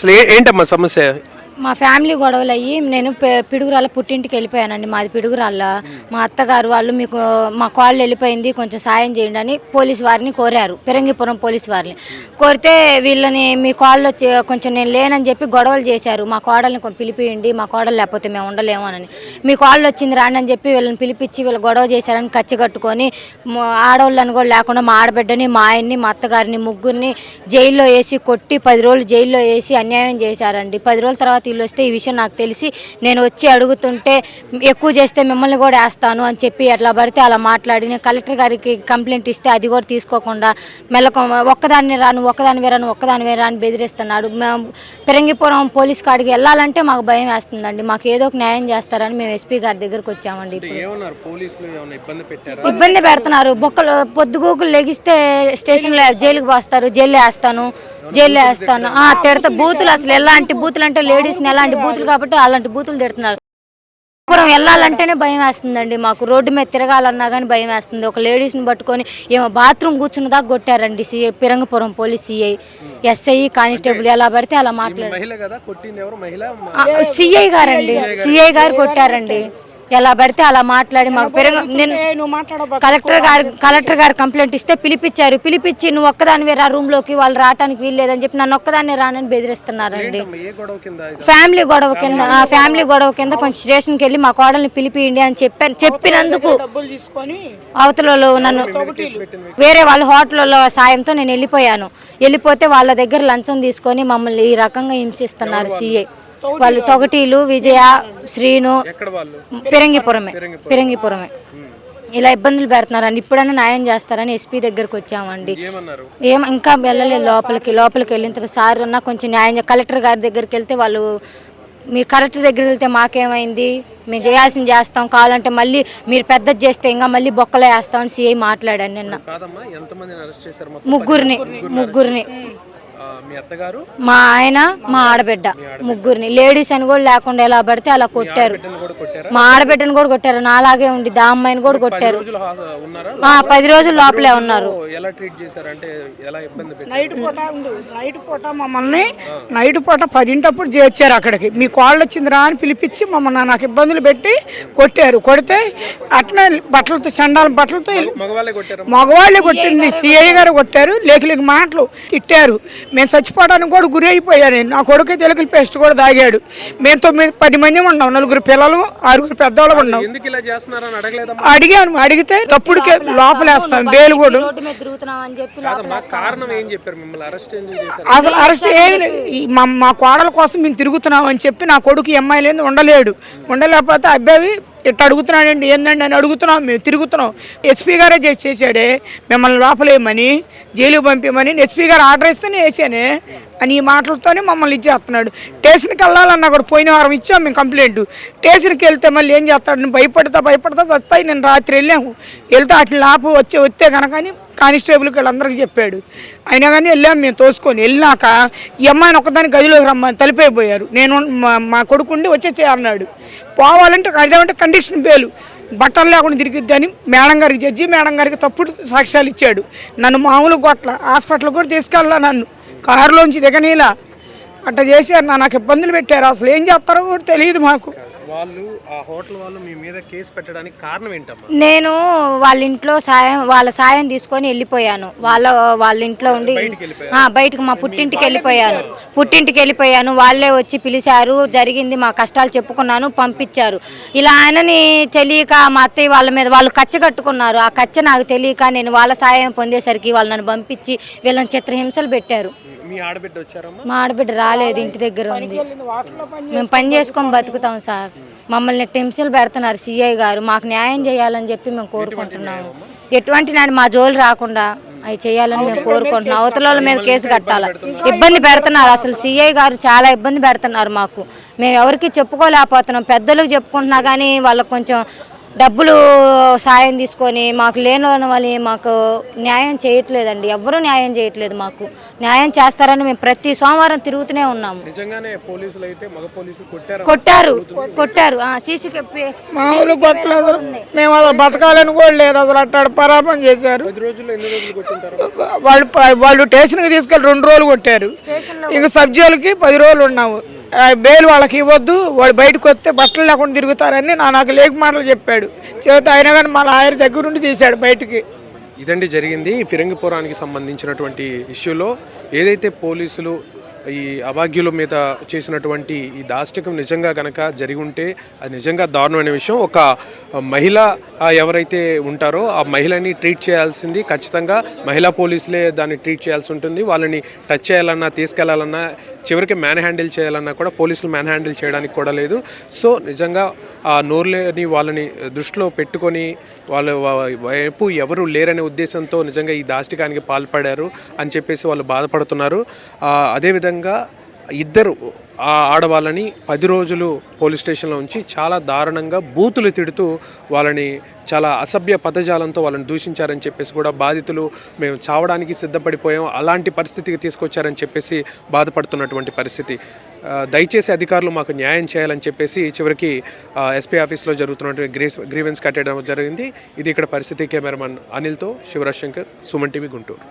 అసలు ఏంటమ్మా సమస్య? మా ఫ్యామిలీ గొడవలు అయ్యి నేను పిడుగురాళ్ళ పుట్టింటికి వెళ్ళిపోయానండి. మాది పిడుగురాళ్ళ. మా అత్తగారు వాళ్ళు మీకు మా కాళ్ళు వెళ్ళిపోయింది కొంచెం సాయం చేయండి అని పోలీసు వారిని కోరారు, పిరంగిపురం పోలీసు వారిని కోరితే వీళ్ళని మీ కాళ్ళు వచ్చి కొంచెం నేను లేనని చెప్పి గొడవలు చేశారు. మా కోడల్ని పిలిపియండి, మా కోడలు లేకపోతే మేము ఉండలేము అని. మీ కాళ్ళు వచ్చింది రాండి అని చెప్పి వీళ్ళని పిలిపించి వీళ్ళు గొడవ చేశారని కచ్చిగట్టుకొని ఆడవాళ్ళని కూడా లేకుండా మా ఆడబిడ్డని, మా ఆయన్ని, మా అత్తగారిని ముగ్గురిని జైల్లో వేసి కొట్టి 10 రోజులు జైల్లో వేసి అన్యాయం చేశారండి. 10 రోజుల తర్వాత వీళ్ళు వస్తే ఈ విషయం నాకు తెలిసి నేను వచ్చి అడుగుతుంటే ఎక్కువ చేస్తే మిమ్మల్ని కూడా వేస్తాను అని చెప్పి అట్లా పడితే అలా మాట్లాడి నేను కలెక్టర్ గారికి కంప్లైంట్ ఇస్తే అది కూడా తీసుకోకుండా ఒక్కదాన్ని రాను ఒక్కదాని రాను బెదిరిస్తున్నాడు. మేము పిరంగిపురం పోలీస్ కాడికి వెళ్ళాలంటే మాకు భయం వేస్తుందండి. మాకు ఏదో ఒక న్యాయం చేస్తారని మేము ఎస్పీ గారి దగ్గరకు వచ్చామండి. ఇబ్బంది పెడుతున్నారు. బొక్కలు పొద్దుగూకులు లెగిస్తే స్టేషన్లో జైలుకి పోస్తారు, జైల్లో వేస్తాను తిడతా. బూతులు అసలు ఎలాంటి బూతులు అంటే లేడీస్ని ఎలాంటి బూతులు కాబట్టి అలాంటి బూతులు తిడుతున్నారు. పురం వెళ్ళాలంటేనే భయం వేస్తుందండి. మాకు రోడ్డు మీద తిరగాలన్నా కానీ భయం వేస్తుంది. ఒక లేడీస్ని పట్టుకొని ఏమో బాత్రూమ్ కూర్చున్న దాకా కొట్టారండి. CI Phirangipuram police CI, SI, constable ఎలా పడితే అలా మాట్లాడారు. సిఐ గారండి, సిఐ గారు కొట్టారండి. ఎలా పడితే అలా మాట్లాడి మాకు కలెక్టర్ గారు కంప్లైంట్ ఇస్తే పిలిపించి నువ్వు ఒక్కదాని రా రూమ్ లోకి, వాళ్ళు రావడానికి వీల్లేదని చెప్పి నన్ను ఒక్కదాన్ని రానని బెదిరిస్తున్నారండి. ఫ్యామిలీ గొడవ కింద కొంచెం స్టేషన్కి వెళ్ళి మా కోడల్ని పిలిపియండి అని చెప్పినందుకు అవతల నన్ను వేరే వాళ్ళ హోటల్లో సాయంతో నేను వెళ్ళిపోతే వాళ్ళ దగ్గర లంచం తీసుకొని మమ్మల్ని ఈ రకంగా హింసిస్తున్నారు సిఐ వాళ్ళు. తొగటీలు, విజయ, శ్రీను, పిరంగిపురమే ఇలా ఇబ్బందులు పెడుతున్నారండి. ఇప్పుడైనా న్యాయం చేస్తారని ఎస్పీ దగ్గరకు వచ్చామండి. ఇంకా వెళ్ళలేదు లోపలికి వెళ్ళిన తర్వాత సార్ ఉన్నా కొంచెం న్యాయం కలెక్టర్ గారి దగ్గరికి వెళ్తే వాళ్ళు మీరు కలెక్టర్ దగ్గరికి వెళ్తే మాకేమైంది, మేము చేయాల్సింది చేస్తాం, కావాలంటే మళ్ళీ మీరు పెద్దది చేస్తే ఇంకా మళ్ళీ బొక్కలో వేస్తామని సిఐ మాట్లాడాను నిన్న. ముగ్గురిని మా ఆయన, మా ఆడబిడ్డ ముగ్గురిని. లేడీస్ అని కూడా లేకుండా ఎలా పడితే అలా కొట్టారు. మా ఆడబిడ్డను కూడా కొట్టారు, నాలాగే ఉండి దా అమ్మాయిని కూడా కొట్టారు. 10 రోజులు లోపలే ఉన్నారు. నైట్ పూట 10 చేర్చారు అక్కడికి. మీ కాళ్ళు వచ్చింది రా అని పిలిపించి మమ్మల్ని నాకు ఇబ్బందులు పెట్టి కొట్టారు. కొడితే అట్నే బట్టలతో చండాల బట్టలతో మగవాళ్ళే కొట్టింది. సిఐ గారు కొట్టారు, లేక మాటలు తిట్టారు. మేము చచ్చిపోవడానికి కూడా గురి అయిపోయాను. నా కొడుకు తెలుగుల పేస్ట్ కూడా తాగాడు. మేము 9-10 మంది ఉన్నాం, 4 పిల్లలు 6 పెద్దవాళ్ళు ఉన్నాం. అడిగితే తప్పుడుకే లోపలేస్తాను బేలు కూడా. అసలు అరెస్ట్ మా కోడల కోసం మేము తిరుగుతున్నాం అని చెప్పి నా కొడుకు ఎంఐ లేదు ఉండలేకపోతే అబ్బాయి ఇట్లా అడుగుతున్నాడండి, ఏందండి అని అడుగుతున్నాం. మేము తిరుగుతున్నాం. ఎస్పీ గారే చేసాడే మిమ్మల్ని లోపలేయమని, జైలుకి పంపించమని ఎస్పీ గారు ఆర్డర్ ఇస్తేనే వేసానే అని ఈ మాటలతోనే మమ్మల్ని ఇచ్చేస్తున్నాడు. స్టేషన్కి వెళ్ళాలన్నా కూడా పోయిన వారం ఇచ్చాం మేము కంప్లైంట్. స్టేషన్కి వెళ్తే మళ్ళీ ఏం చేస్తాడు, నేను భయపడతా వస్తాయి. నేను రాత్రి వెళ్తే అట్లా లాపు వస్తే కనుక కానిస్టేబుల్కి వీళ్ళందరికీ చెప్పాడు. అయినా కానీ వెళ్ళాము మేము తోసుకొని. వెళ్ళినాక ఈ అమ్మాయిని ఒక్కదాన్ని గదిలోకి రమ్మని తలిపైపోయారు. నేను మా కొడుకుండి వచ్చేసే అన్నాడు. పోవాలంటే అదేమంటే కండిషన్ బేలు, బట్టలు లేకుండా తిరిగిద్ది అని జడ్జి మేడం గారికి తప్పుడు సాక్ష్యాలు ఇచ్చాడు. నన్ను మామూలు గొట్ల హాస్పిటల్ కూడా తీసుకెళ్ళా, నన్ను కారులోంచి దిగనీలా అట్లా చేశారు. నాకు ఇబ్బందులు పెట్టారు. అసలు ఏం చేస్తారో కూడా తెలియదు మాకు. నేను వాళ్ళ ఇంట్లో వాళ్ళ సాయం తీసుకొని వెళ్ళిపోయాను. వాళ్ళ ఇంట్లో ఉండి బయటకు మా పుట్టింటికి వెళ్ళిపోయాను. వాళ్ళే వచ్చి పిలిచారు, జరిగింది మా కష్టాలు చెప్పుకున్నాను, పంపించారు. ఇలా ఆయనని తెలియక మా అత్తయ్య వాళ్ళ మీద వాళ్ళు కచ్చ కట్టుకున్నారు. ఆ కచ్చ నాకు తెలియక నేను వాళ్ళ సాయం పొందేసరికి వాళ్ళు నన్ను పంపించి వీళ్ళని చిత్రహింసలు పెట్టారు. మా ఆడబిడ్డ రాలేదు, ఇంటి దగ్గర ఉంది. మేము పని చేసుకొని బతుకుతాం సార్. మమ్మల్ని హింసలు పెడుతున్నారు సిఐ గారు. మాకు న్యాయం చేయాలని చెప్పి మేము కోరుకుంటున్నాము. ఎటువంటి మా జోలు రాకుండా అవి చేయాలని మేము కోరుకుంటున్నాం. అవతల మీద కేసు కట్టాలి. ఇబ్బంది పెడుతున్నారు అసలు సిఐ గారు, చాలా ఇబ్బంది పెడుతున్నారు మాకు. మేము ఎవరికి చెప్పుకోలేకపోతున్నాం. పెద్దలకు చెప్పుకుంటున్నా కానీ వాళ్ళకు కొంచెం డబ్బులు సాయం తీసుకొని మాకు లేని వాళ్ళని మాకు న్యాయం చేయట్లేదండి. ఎవ్వరూ న్యాయం చేయట్లేదు. మాకు న్యాయం చేస్తారని మేము ప్రతి సోమవారం తిరుగుతూనే ఉన్నాము. నిజంగానే పోలీసులు అయితే మగ పోలీసులు కొట్టారు. సీసీ మామూలు కొట్టలేదు. మేము అసలు బతకాలని కూడా లేదు. అసలు అట్టాడు పరాపం చేశారు. 10 రోజుల్లో ఎన్ని రోజులు కొట్టింటారు? వాళ్ళు స్టేషన్కి తీసుకెళ్ళి 2 రోజులు కొట్టారు. ఇంక సబ్జీలకి 10 రోజులు ఉన్నాము. బెయిల్ వాళ్ళకి ఇవ్వద్దు, వాడు బయటకు వస్తే బట్టలు లేకుండా తిరుగుతారని నాకు లేక మాటలు చెప్పాడు. చేత అయినా కానీ మా లాయర్ దగ్గర నుండి తీశాడు బయటికి. ఇదండి జరిగింది ఈ ఫిరంగిపురానికి సంబంధించినటువంటి ఇష్యూలో. ఏదైతే పోలీసులు ఈ అభాగ్యుల మీద చేసినటువంటి ఈ దాష్టికం నిజంగా కనుక జరిగి ఉంటే అది నిజంగా దారుణమైన విషయం. ఒక మహిళ ఎవరైతే ఉంటారో ఆ మహిళని ట్రీట్ చేయాల్సింది ఖచ్చితంగా మహిళా పోలీసులే దాన్ని ట్రీట్ చేయాల్సి ఉంటుంది. వాళ్ళని టచ్ చేయాలన్నా, తీసుకెళ్లాలన్నా, చివరికి మ్యాన్ హ్యాండిల్ చేయాలన్నా కూడా పోలీసులు మ్యాన్ హ్యాండిల్ చేయడానికి కూడా లేదు. సో నిజంగా ఆ నోరులేని వాళ్ళని దృష్టిలో పెట్టుకొని వాళ్ళ వైపు ఎవరు లేరనే ఉద్దేశంతో నిజంగా ఈ దాష్టికానికి పాల్పడారు అని చెప్పేసి వాళ్ళు బాధపడుతున్నారు. అదేవిధంగా ఇద్దరు ఆడవాళ్ళని 10 రోజులు పోలీస్ స్టేషన్లో ఉంచి చాలా దారుణంగా బూతులు తిడుతూ వాళ్ళని చాలా అసభ్య పదజాలంతో వాళ్ళని దూషించారని చెప్పేసి కూడా బాధితులు మేము చావడానికి సిద్ధపడిపోయాం, అలాంటి పరిస్థితికి తీసుకొచ్చారని చెప్పేసి బాధపడుతున్నటువంటి పరిస్థితి. దయచేసి అధికారులు మాకు న్యాయం చేయాలని చెప్పేసి చివరికి ఎస్పీ ఆఫీస్లో జరుగుతున్నటువంటి గ్రీవెన్స్ కట్టడం జరిగింది. ఇది ఇక్కడ పరిస్థితి. కెమెరామన్ అనిల్తో శివరాజ్ శంకర్, సుమన్ టీవీ, గుంటూరు.